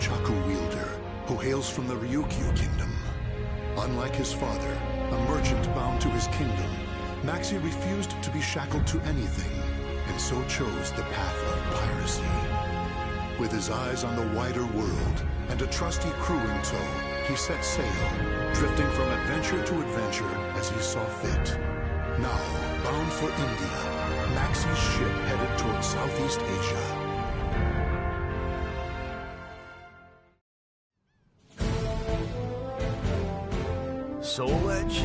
nunchaku wielder who hails from the Ryukyu kingdom. Unlike his father, a merchant bound to his kingdom, Maxi refused to be shackled to anything, and so chose the path of piracy. With his eyes on the wider world and a trusty crew in tow, he set sail, drifting from adventure to adventure as he saw fit. Now, bound for India, Maxi's ship headed towards Southeast Asia. Soul Edge?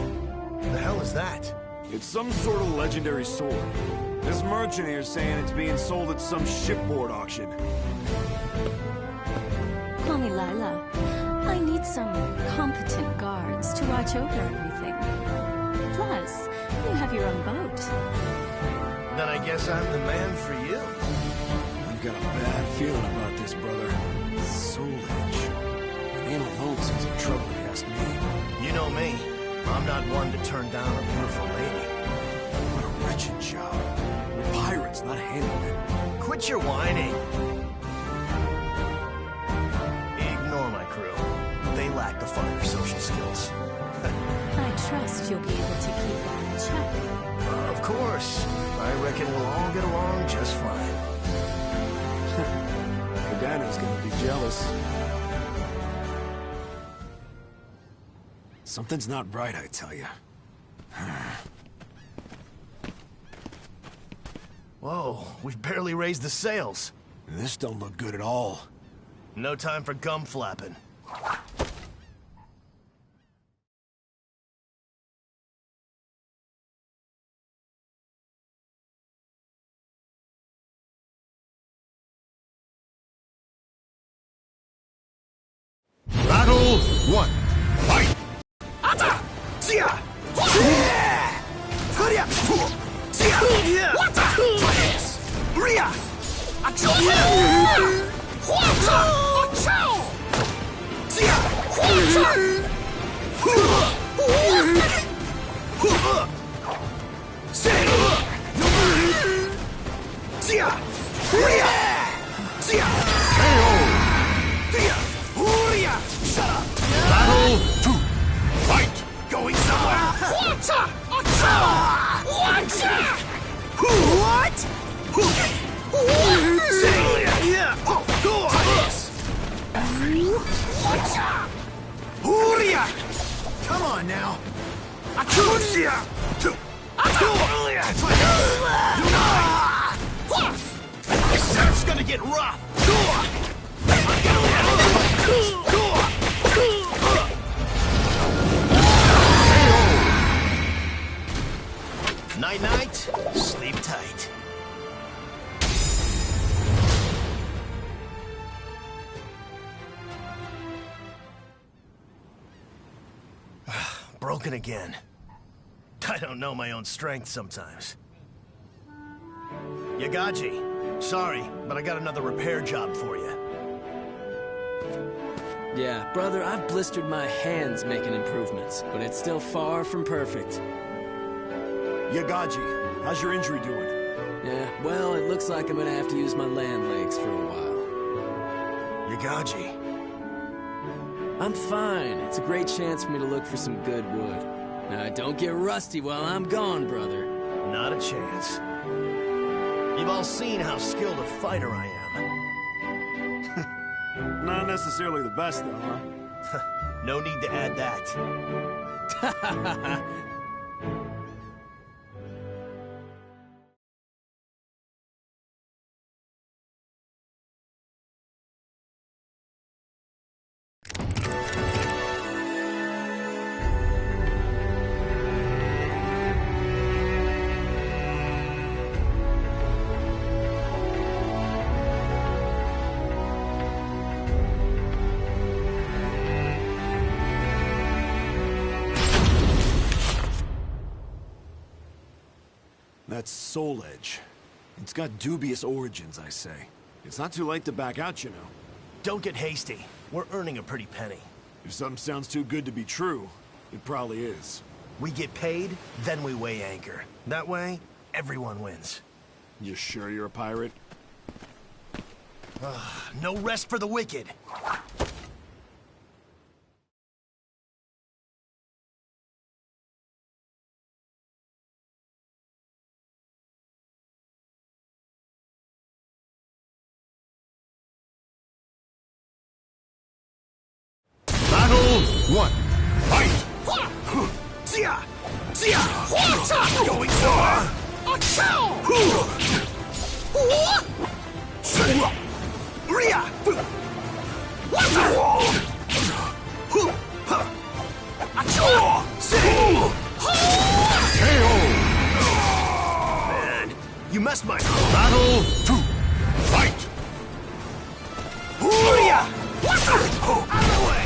The hell is that? It's some sort of legendary sword. This merchant here's saying it's being sold at some shipboard auction. Call me Lila. I need some competent guards to watch over everything. Plus, you have your own boat. Then I guess I'm the man for you. I've got a bad feeling about this, brother. Soul Edge. It ain't alone since in trouble, if you ask me. You know me. I'm not one to turn down a beautiful lady. What a wretched job. We're pirates, not handmen. Quit your whining. Ignore my crew. They lack the finer social skills. I trust you'll be able to keep them in check. Of course. I reckon we'll all get along just fine. Pagano's gonna be jealous. Something's not right, I tell you. Whoa, we've barely raised the sails. This don't look good at all. No time for gum flapping. Battle 1. Fight! Ata! Sia! Furia! Sia! Wata! Ria! Acho! Wata! Acho! Sia! Wata! Sia! Ria! Sia! Sia! Furia! Shut up! Battle 2. Fight! Going somewhere! Whatcha? Whatcha? What? Yeah! Go on! Whatcha? Huria! Come on now! Akusia! This gonna get rough! Night-night, sleep tight. Broken again. I don't know my own strength sometimes. Yagaji, sorry, but I got another repair job for you. Yeah, brother, I've blistered my hands making improvements, but it's still far from perfect. Yagaji, how's your injury doing? Yeah, well, it looks like I'm gonna have to use my land legs for a while. Yagaji. I'm fine. It's a great chance for me to look for some good wood. Now, don't get rusty while I'm gone, brother. Not a chance. You've all seen how skilled a fighter I am. Not necessarily the best, though, huh? No need to add that. That's Soul Edge. It's got dubious origins, I say. It's not too late to back out, you know. Don't get hasty. We're earning a pretty penny. If something sounds too good to be true, it probably is. We get paid, then we weigh anchor. That way, everyone wins. You sure you're a pirate? No rest for the wicked. one, fight! Going for Man, you messed my Battle 2, fight! Out of the way!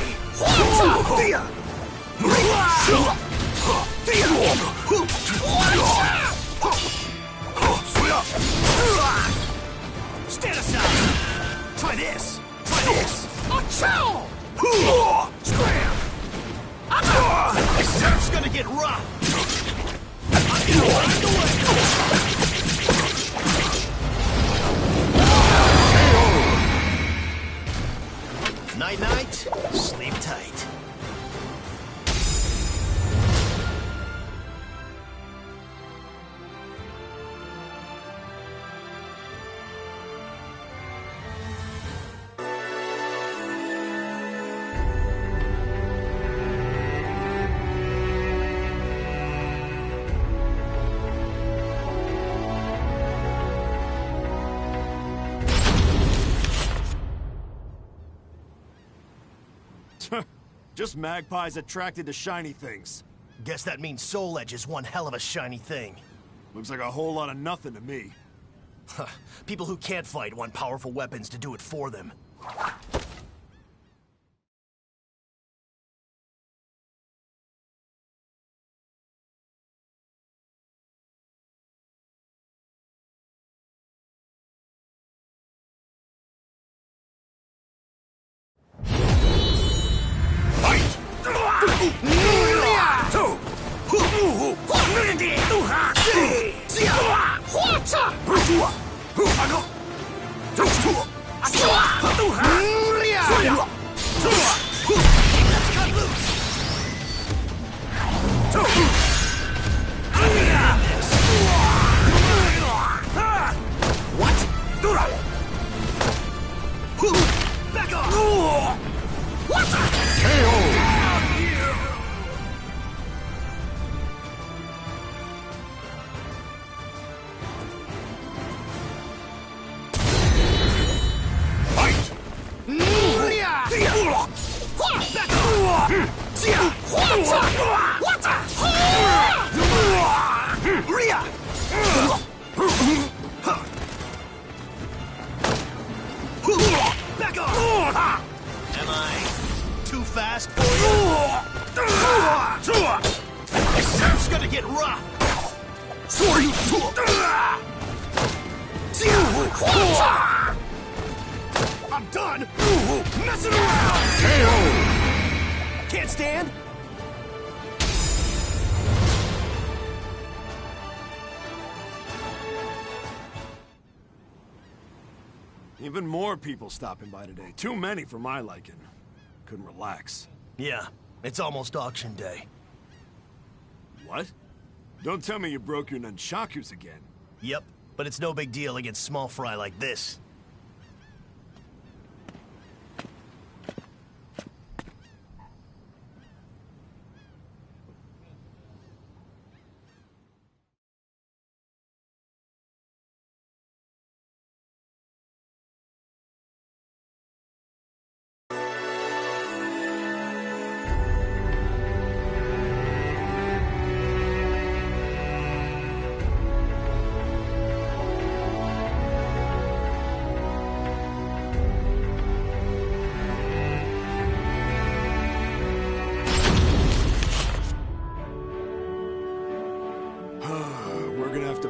Stand aside! Try this! Try this! Scram! This surf's gonna get rough! I'm gonna ride away! Night-night, sleep tight. Just magpies attracted to shiny things. Guess that means Soul Edge is one hell of a shiny thing. Looks like a whole lot of nothing to me. People who can't fight want powerful weapons to do it for them. Back off! Back off! Am I too fast for you? This surf's gonna get rough! I'm done messing around! Can't stand? Even more people stopping by today. Too many for my liking. Couldn't relax. Yeah, it's almost auction day. What? Don't tell me you broke your nunchakus again. Yep, but it's no big deal against small fry like this.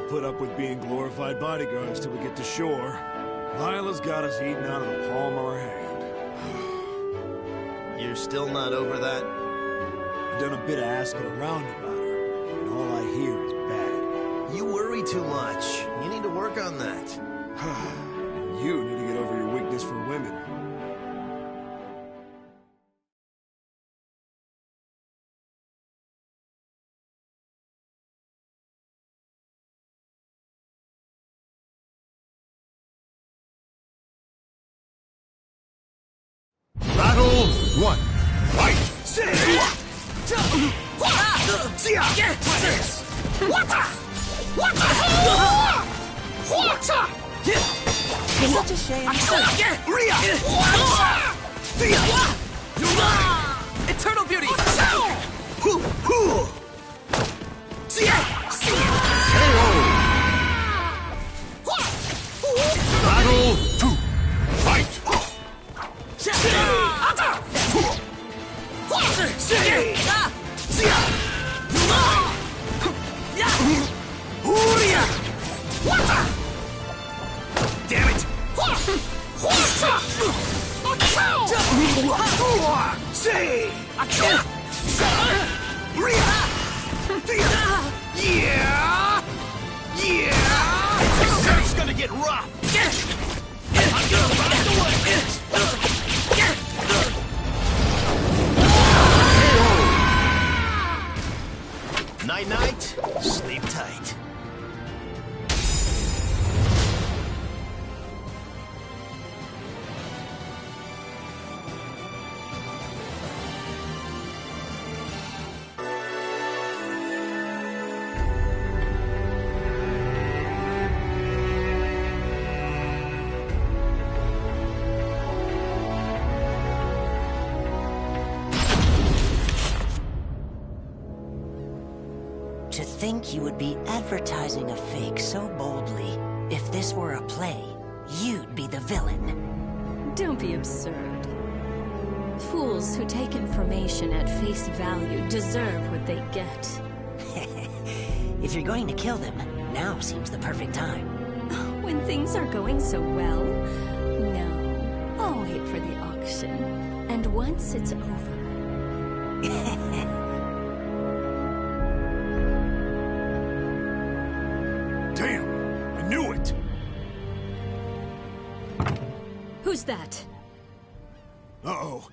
Put up with being glorified bodyguards till we get to shore. Lila's got us eating out of the palm of her hand. You're still not over that? I've done a bit of asking around about her, and all I hear is bad. You worry too much. You need to work on that. You need to get over your weakness for women. Battle 1, fight! Such a shame. Eternal beauty! Battle 2. Fight! Damn it! It's gonna get rough! I'm gonna ride the way! Night-night, sleep tight. To think you would be advertising a fake so boldly. If this were a play, you'd be the villain. Don't be absurd. Fools who take information at face value deserve what they get. If you're going to kill them, now seems the perfect time. When things are going so well? No. I'll wait for the auction. And once it's over... Damn! I knew it! Who's that? Uh-oh.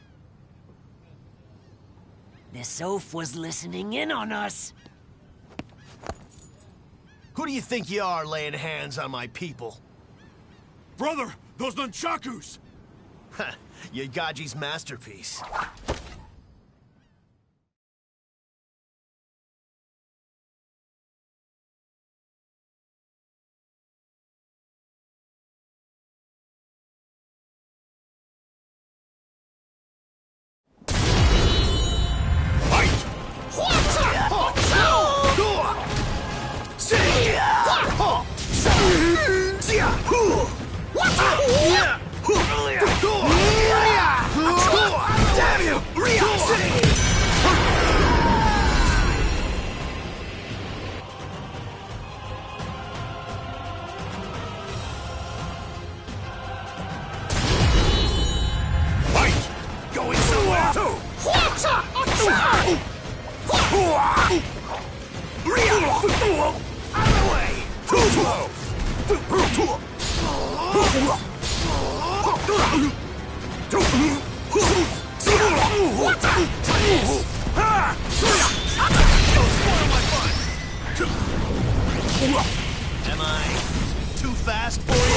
This oaf was listening in on us. Who do you think you are, laying hands on my people? Brother, those nunchakus! Ha! Yagaji's masterpiece. Damn you! Fight! Going somewhere too! Out of the way! Am I too fast for you?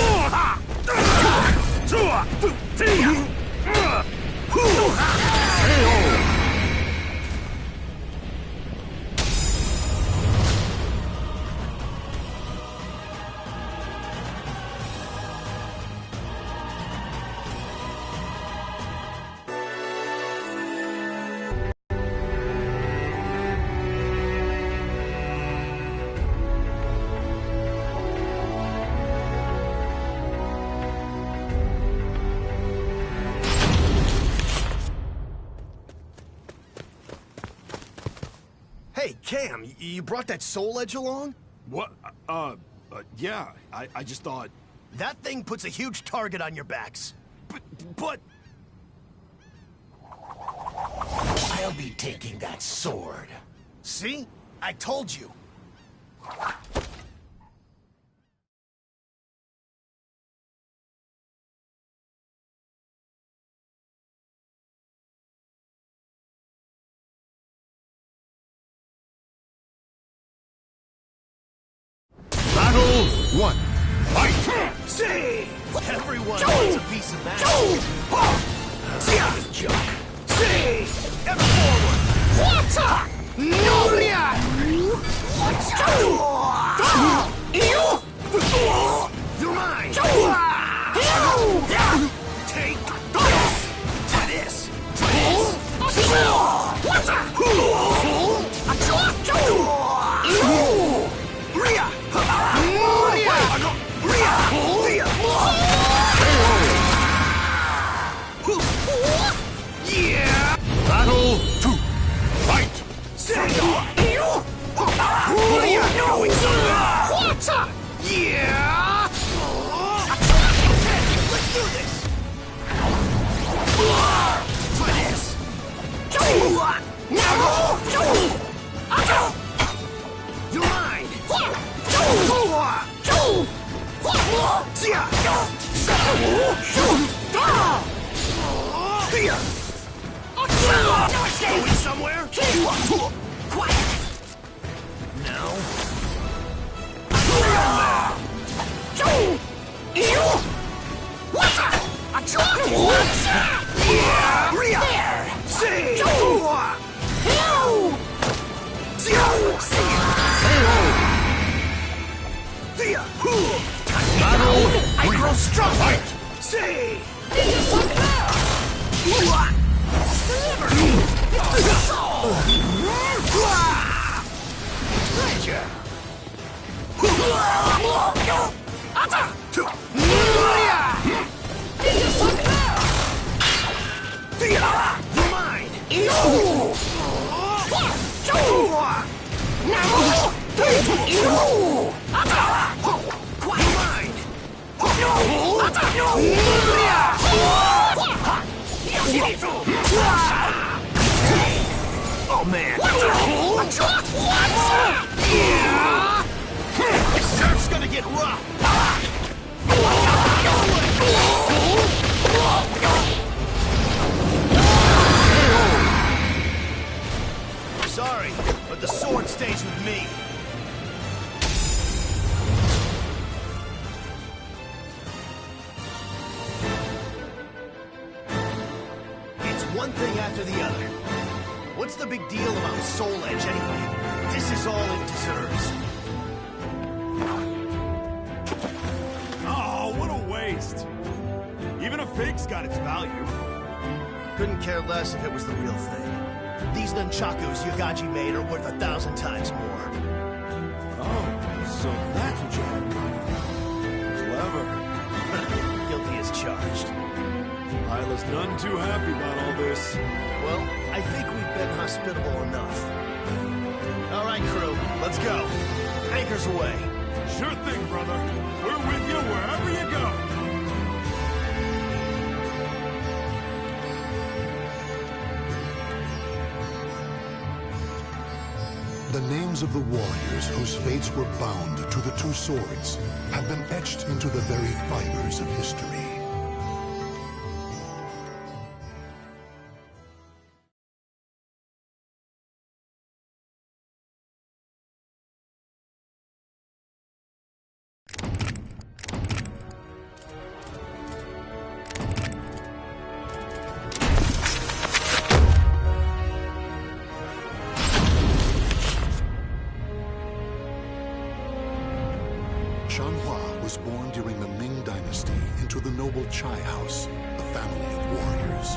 Hey, Cam, you brought that soul edge along? What? Yeah, I just thought... That thing puts a huge target on your backs. But... I'll be taking that sword. See? I told you. Battle 1. Fight! See! Everyone wants a piece of that. Junk. See! Ever forward! Going somewhere? Quiet! No? I grow stronger! See! Treasure! Mine! Oh man! This surf's gonna get rough! Sorry, but the sword stays with me. It's one thing after the other. What's the big deal about Soul Edge anyway? This is all it deserves. Oh, what a waste. Even a fake's got its value. Couldn't care less if it was the real thing. These nunchakus Yagaji made are worth 1,000 times more. Oh, so that's what you had in mind. Clever. Guilty as charged. Hyla's none too happy about all this. Well, I think we've been hospitable enough. All right, crew, let's go. Anchors away. Sure thing, brother. We're with you wherever you go. The names of the warriors whose fates were bound to the two swords have been etched into the very fibers of history. Xianghua was born during the Ming Dynasty into the noble Chai House, a family of warriors.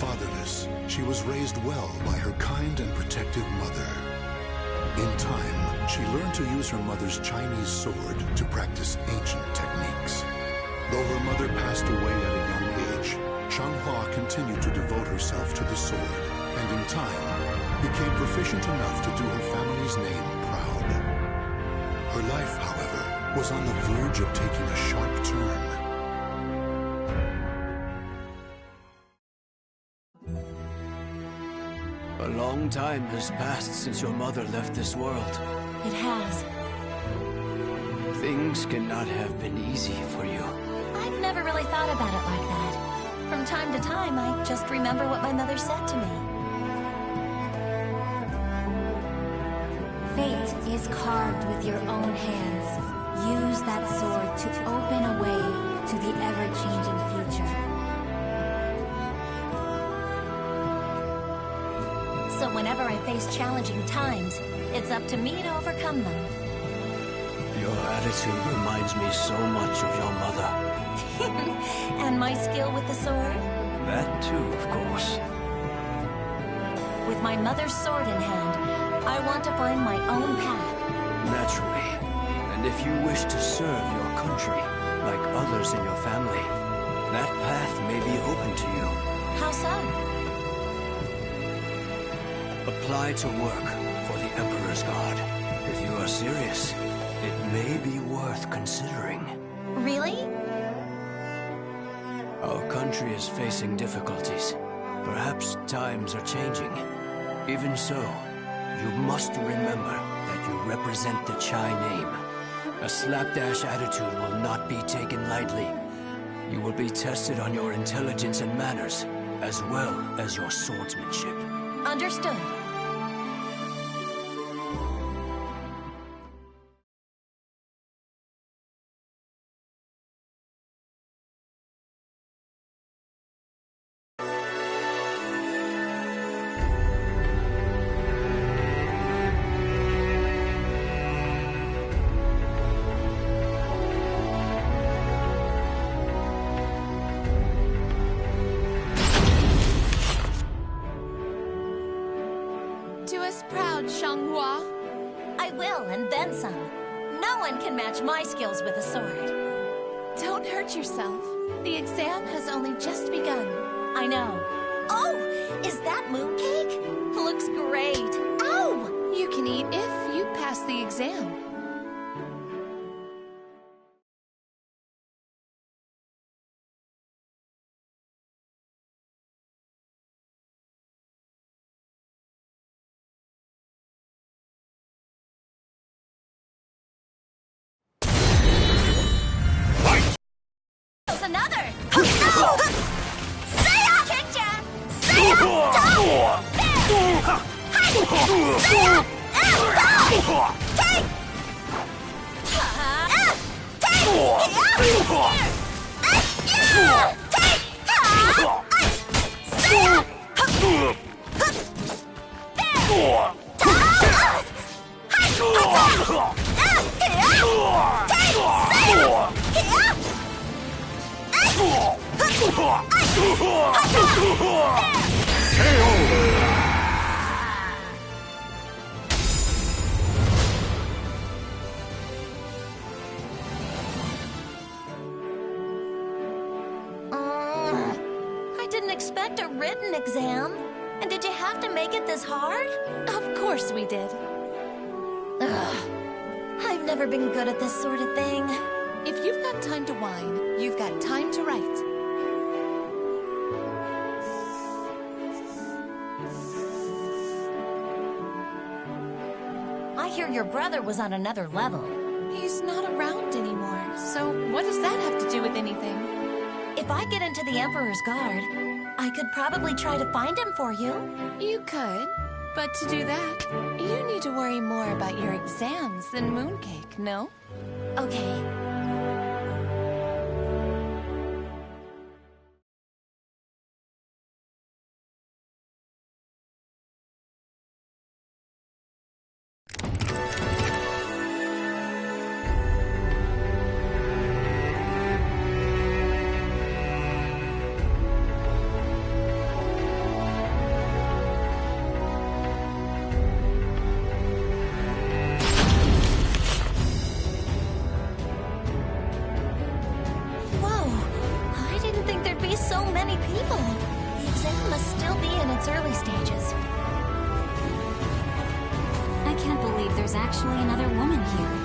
Fatherless, she was raised well by her kind and protective mother. In time, she learned to use her mother's Chinese sword to practice ancient techniques. Though her mother passed away at a young age, Xianghua continued to devote herself to the sword, and in time, became proficient enough to do her family's name proud. Her life, however, was on the verge of taking a sharp turn. A long time has passed since your mother left this world. It has. Things cannot have been easy for you. I've never really thought about it like that. From time to time, I just remember what my mother said to me. Fate is carved with your own hands. Use that sword to open a way to the ever-changing future. So whenever I face challenging times, it's up to me to overcome them. Your attitude reminds me so much of your mother. And my skill with the sword? That too, of course. With my mother's sword in hand, I want to find my own path. Naturally. And if you wish to serve your country, like others in your family, that path may be open to you. How so? Apply to work for the Emperor's Guard. If you are serious, it may be worth considering. Really? Our country is facing difficulties. Perhaps times are changing. Even so, you must remember that you represent the Chai name. A slapdash attitude will not be taken lightly. You will be tested on your intelligence and manners, as well as your swordsmanship. Understood. Do us proud, Xianghua. I will, and then some. No one can match my skills with a sword. Don't hurt yourself. The exam has only just begun. I know. Oh, is that mooncake? Looks great. Ow! You can eat if you pass the exam. Another! No! Say-ya! Kick-ya! Say-ya! Down! There! Say-ya! Down! Take! Take! Take! Say-ya! I didn't expect a written exam. And did you have to make it this hard? Of course we did. Ugh. I've never been good at this sort of thing. If you've got time to whine, you've got time to write. I hear your brother was on another level. He's not around anymore, so what does that have to do with anything? If I get into the Emperor's Guard, I could probably try to find him for you. You could, but to do that, you need to worry more about your exams than mooncake, no? Okay. So many people. The exam must still be in its early stages. I can't believe there's actually another woman here.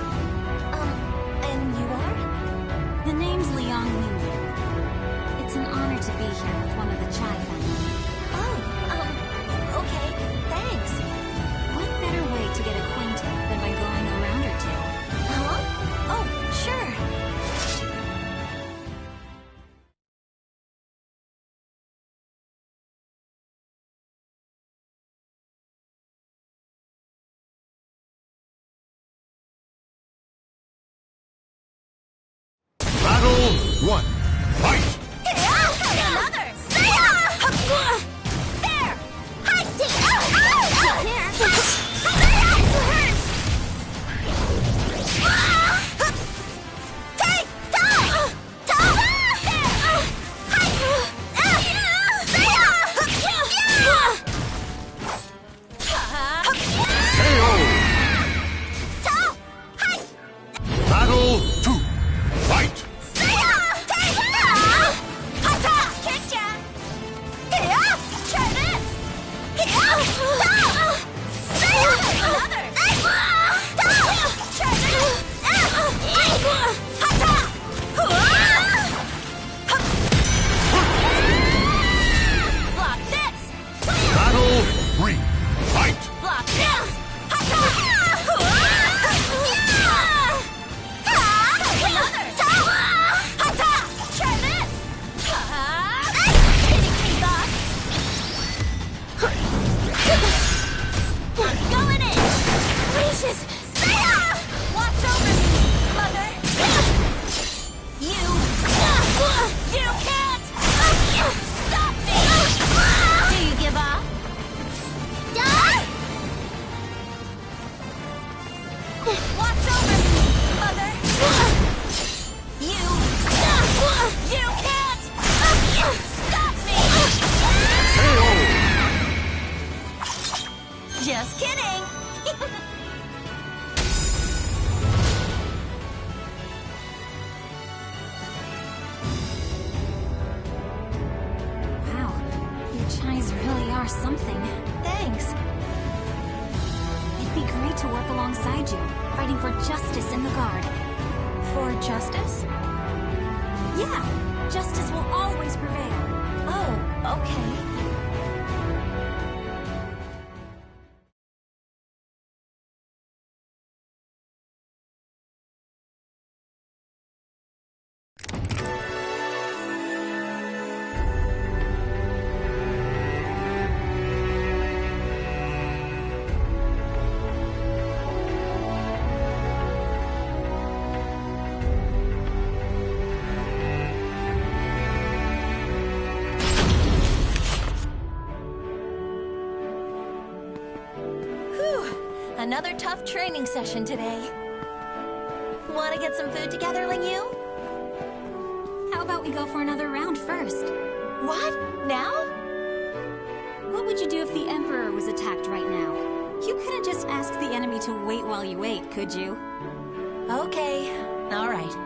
And you are? The name's Xianghua. It's an honor to be here with one of the Chai family. Oh, okay, thanks. What better way to get acquainted than by going around her tail? Huh? Oh, sure. Battle 1. Fight! Another! There! Take! Battle 2. Fight! are something. Thanks. It'd be great to work alongside you, fighting for justice in the Guard. For justice? Yeah, justice will always prevail. Oh, okay. Another tough training session today. Want to get some food together, Lingyu? How about we go for another round first? What? Now? What would you do if the Emperor was attacked right now? You couldn't just ask the enemy to wait while you ate, could you? Okay, all right.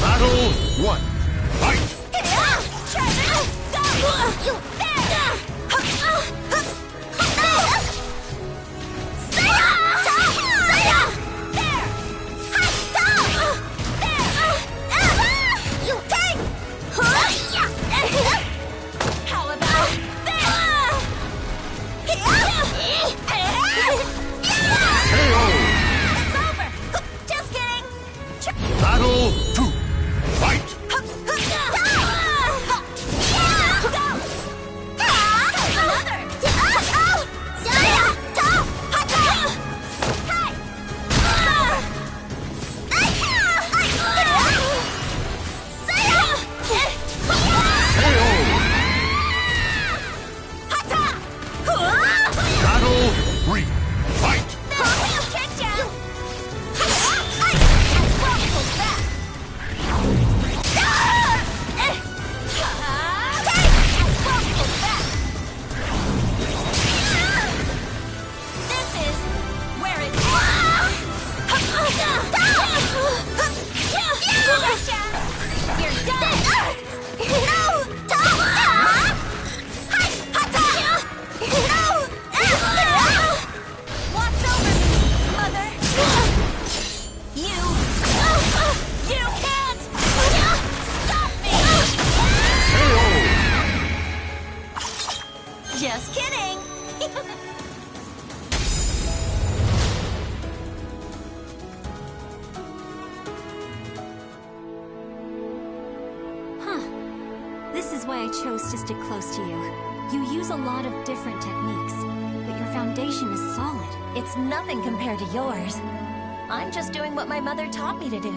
Battle 1. Fight! How about It's over! Just kidding! Battle 2. Fight! Battle 3. Fight! Just kidding! This is why I chose to stick close to you. You use a lot of different techniques, but your foundation is solid. It's nothing compared to yours. I'm just doing what my mother taught me to do.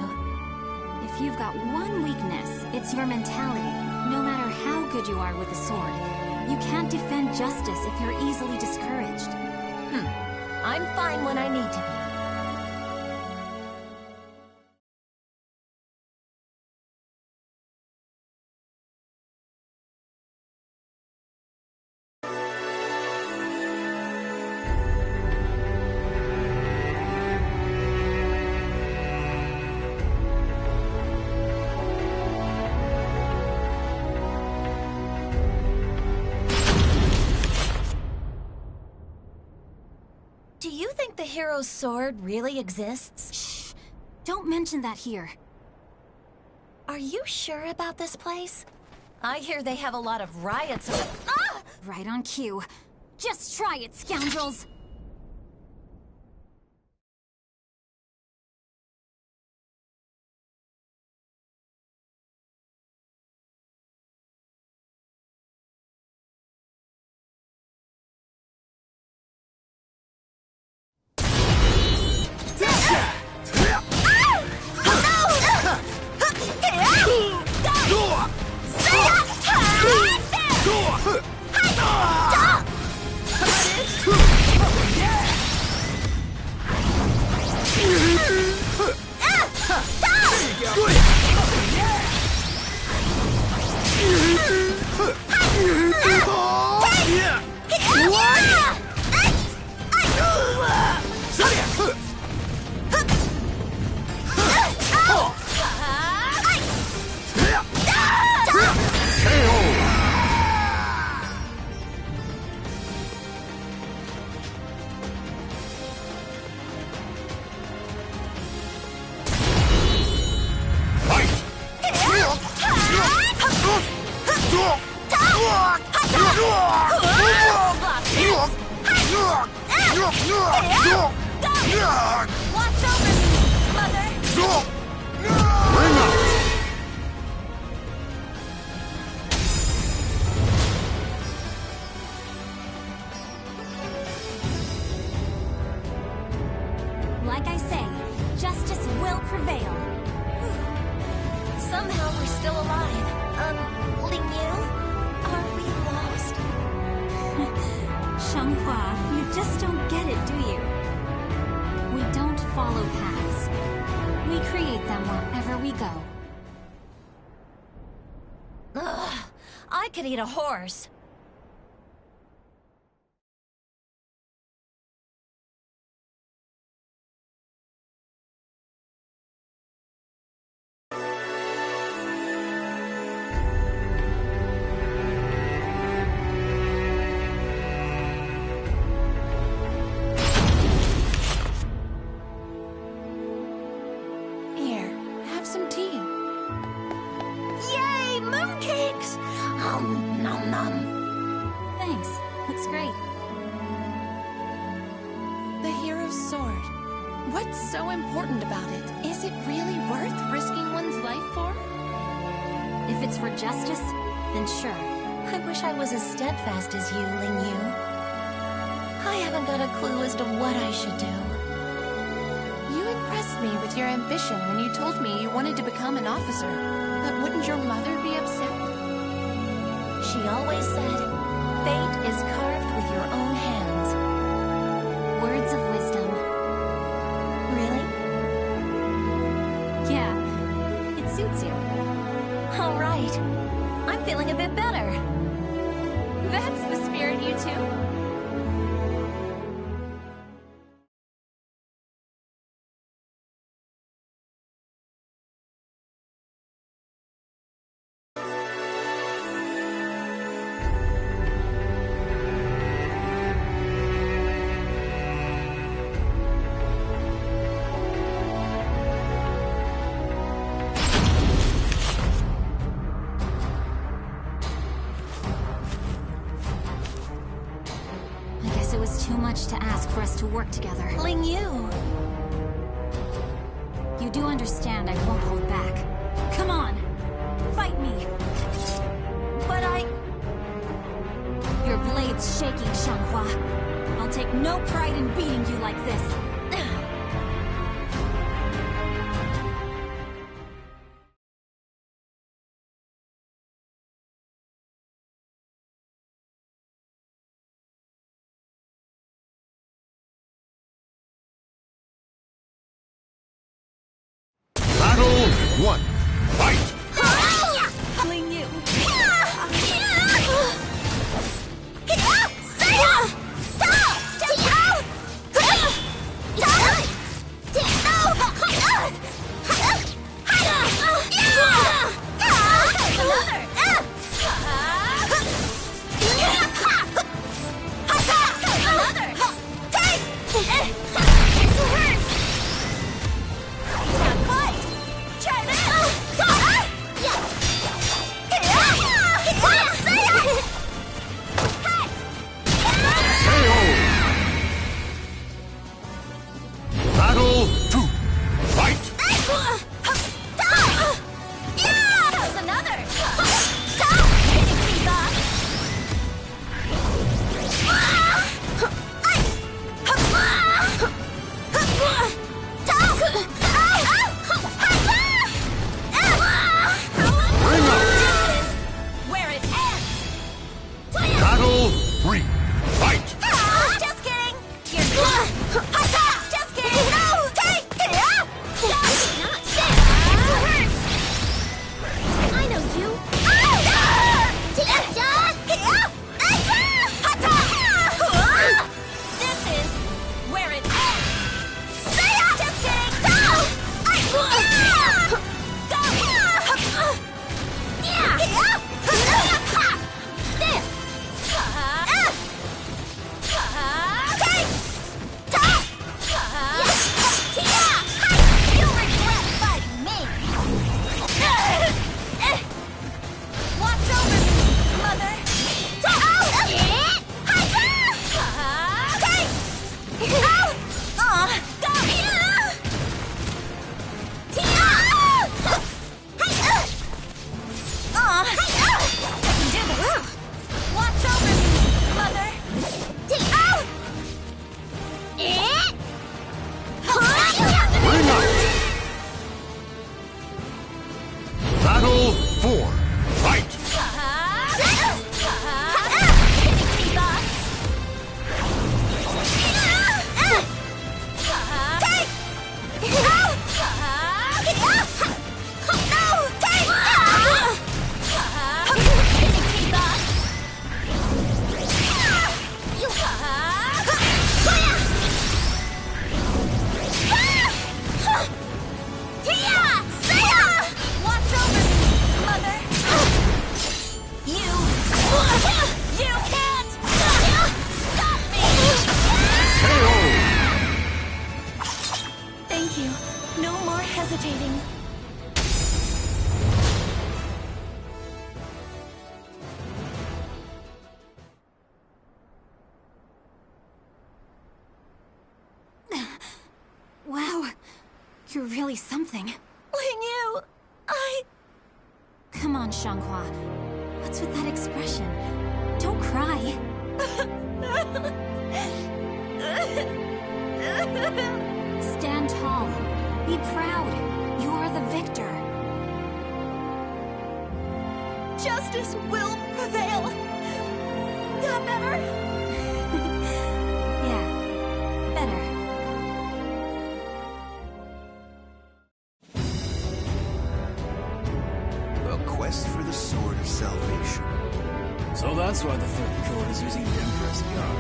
If you've got one weakness, it's your mentality. No matter how good you are with the sword, you can't defend justice if you're easily discouraged. I'm fine when I need to be. Do you think the hero's sword really exists? Shh! Don't mention that here. Are you sure about this place? I hear they have a lot of riots. Right on cue. Just try it, scoundrels! Watch over me, Mother! Bring up! Like I say, justice will prevail. Somehow we're still alive. Ling Yu? Are we lost? Xianghua, you just don't get it, do you? We don't follow paths. We create them wherever we go. Ugh, I could eat a horse. Here, have some tea. Yay, mooncakes! Nom nom. Thanks. Looks great. The hero's sword. What's so important about it? Is it really worth risking one's life for? If it's for justice, then sure. I wish I was as steadfast as you, Ling Yu. I haven't got a clue as to what I should do. You impressed me with your ambition when you told me you wanted to become an officer. But wouldn't your mother be upset? She always said, fate is carved with your own hands. Words of wisdom. Really? Yeah, it suits you. All right. I'm feeling a bit better. That's the spirit, you two. It was too much to ask for us to work together. Ling Yu. You do understand I won't hold back. Come on! Fight me! But Your blade's shaking, Xianghua. I'll take no pride in beating you like this. Battle 1. Fight! Ling Yu. You're really something. Ling Yu, Come on, Xianghua. What's with that expression? Don't cry. Stand tall. Be proud. You're the victor. Justice will prevail. Got better? Yeah, better. A quest for the Sword of Salvation. So that's why the third code is using the Empress Guard.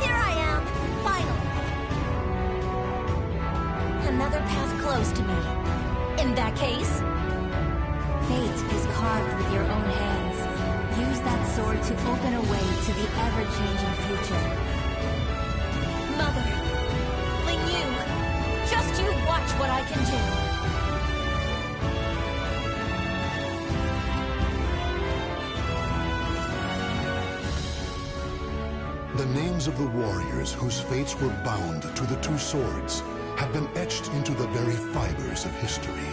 Here I am, finally. Another path closed to me. In that case, Fate is carved with your own hands. Use that sword to open a way to the ever-changing future. Mother, Ling Yu, just you watch what I can do. The names of the warriors whose fates were bound to the two swords have been etched into the very fibers of history.